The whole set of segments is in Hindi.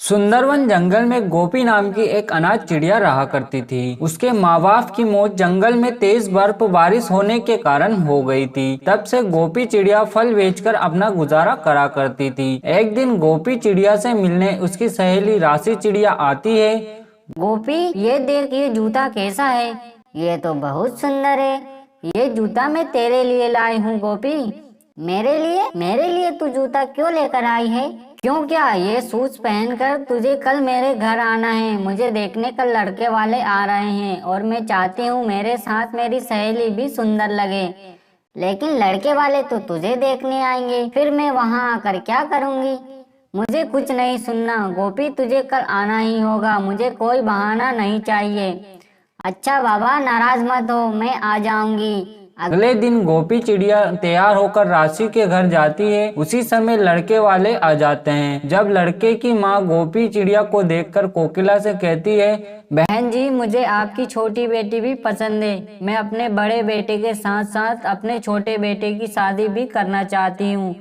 सुंदरवन जंगल में गोपी नाम की एक अनाथ चिड़िया रहा करती थी। उसके माँ बाप की मौत जंगल में तेज बर्फ बारिश होने के कारण हो गई थी। तब से गोपी चिड़िया फल बेचकर अपना गुजारा करा करती थी। एक दिन गोपी चिड़िया से मिलने उसकी सहेली राशि चिड़िया आती है। गोपी, ये देख, ये जूता कैसा है? ये तो बहुत सुंदर है। ये जूता मैं तेरे लिए लाई हूँ गोपी। मेरे लिए तू जूता क्यों लेकर आई है? क्यों, क्या ये शूज पहनकर तुझे कल मेरे घर आना है? मुझे देखने कल लड़के वाले आ रहे हैं और मैं चाहती हूँ मेरे साथ मेरी सहेली भी सुंदर लगे। लेकिन लड़के वाले तो तुझे देखने आएंगे, फिर मैं वहाँ आकर क्या करूँगी? मुझे कुछ नहीं सुनना गोपी, तुझे कल आना ही होगा। मुझे कोई बहाना नहीं चाहिए। अच्छा बाबा, नाराज मत हो, मैं आ जाऊंगी। अगले दिन गोपी चिड़िया तैयार होकर राशि के घर जाती है। उसी समय लड़के वाले आ जाते हैं। जब लड़के की माँ गोपी चिड़िया को देखकर कोकिला से कहती है, बहन जी, मुझे आपकी छोटी बेटी भी पसंद है। मैं अपने बड़े बेटे के साथ साथ अपने छोटे बेटे की शादी भी करना चाहती हूँ।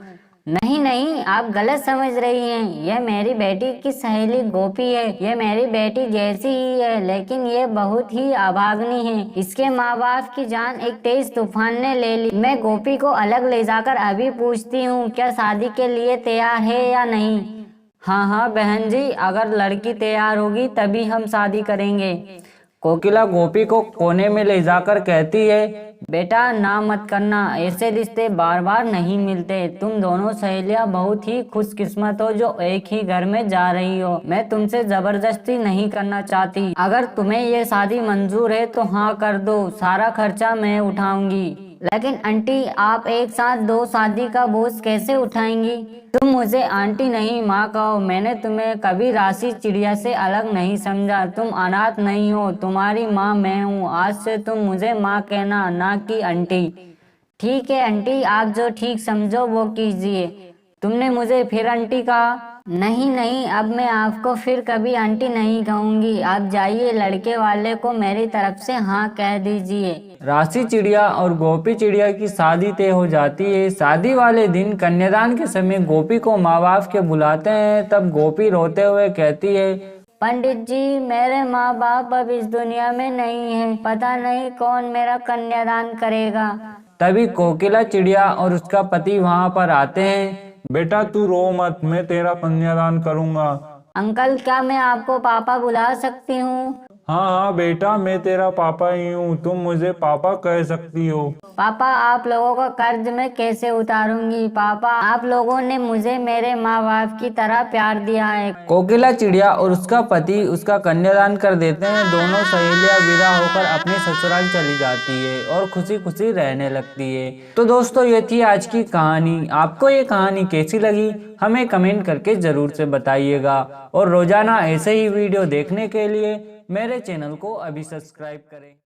नहीं नहीं, आप गलत समझ रही हैं। यह मेरी बेटी की सहेली गोपी है। यह मेरी बेटी जैसी ही है, लेकिन ये बहुत ही अभागनी है। इसके माँ बाप की जान एक तेज तूफान ने ले ली। मैं गोपी को अलग ले जाकर अभी पूछती हूँ, क्या शादी के लिए तैयार है या नहीं? हाँ हाँ बहन जी, अगर लड़की तैयार होगी तभी हम शादी करेंगे। कोकिला गोपी को कोने में ले जाकर कहती है, बेटा ना मत करना, ऐसे रिश्ते बार बार नहीं मिलते। तुम दोनों सहेलियां बहुत ही खुशकिस्मत हो जो एक ही घर में जा रही हो। मैं तुमसे जबरदस्ती नहीं करना चाहती। अगर तुम्हें ये शादी मंजूर है तो हाँ कर दो, सारा खर्चा मैं उठाऊंगी। लेकिन आंटी, आप एक साथ दो शादी का बोझ कैसे उठाएंगी? तुम मुझे आंटी नहीं माँ कहो। मैंने तुम्हें कभी राशि चिड़िया से अलग नहीं समझा। तुम अनाथ नहीं हो, तुम्हारी माँ मैं हूँ। आज से तुम मुझे माँ कहना, ना कि आंटी। ठीक है आंटी, आप जो ठीक समझो वो कीजिए। तुमने मुझे फिर आंटी कहा? नहीं नहीं, अब मैं आपको फिर कभी आंटी नहीं कहूंगी। आप जाइए, लड़के वाले को मेरी तरफ से हाँ कह दीजिए। राशि चिड़िया और गोपी चिड़िया की शादी तय हो जाती है। शादी वाले दिन कन्यादान के समय गोपी को माँ बाप के बुलाते हैं। तब गोपी रोते हुए कहती है, पंडित जी, मेरे माँ बाप अब इस दुनिया में नहीं है। पता नहीं कौन मेरा कन्यादान करेगा। तभी कोकिला चिड़िया और उसका पति वहाँ पर आते हैं। बेटा तू रो मत, मैं तेरा कन्यादान करूँगा। अंकल, क्या मैं आपको पापा बुला सकती हूँ? हाँ हाँ बेटा, मैं तेरा पापा ही हूँ, तुम मुझे पापा कह सकती हो। पापा, आप लोगों का कर्ज मैं कैसे उतारूंगी? पापा, आप लोगों ने मुझे मेरे माँ बाप की तरह प्यार दिया है। कोकिला चिड़िया और उसका पति उसका कन्यादान कर देते हैं। दोनों सहेलियां विदा होकर अपने ससुराल चली जाती है और खुशी खुशी रहने लगती है। तो दोस्तों, ये थी आज की कहानी। आपको ये कहानी कैसी लगी हमें कमेंट करके जरूर से बताइएगा। और रोजाना ऐसे ही वीडियो देखने के लिए मेरे चैनल को अभी सब्सक्राइब करें।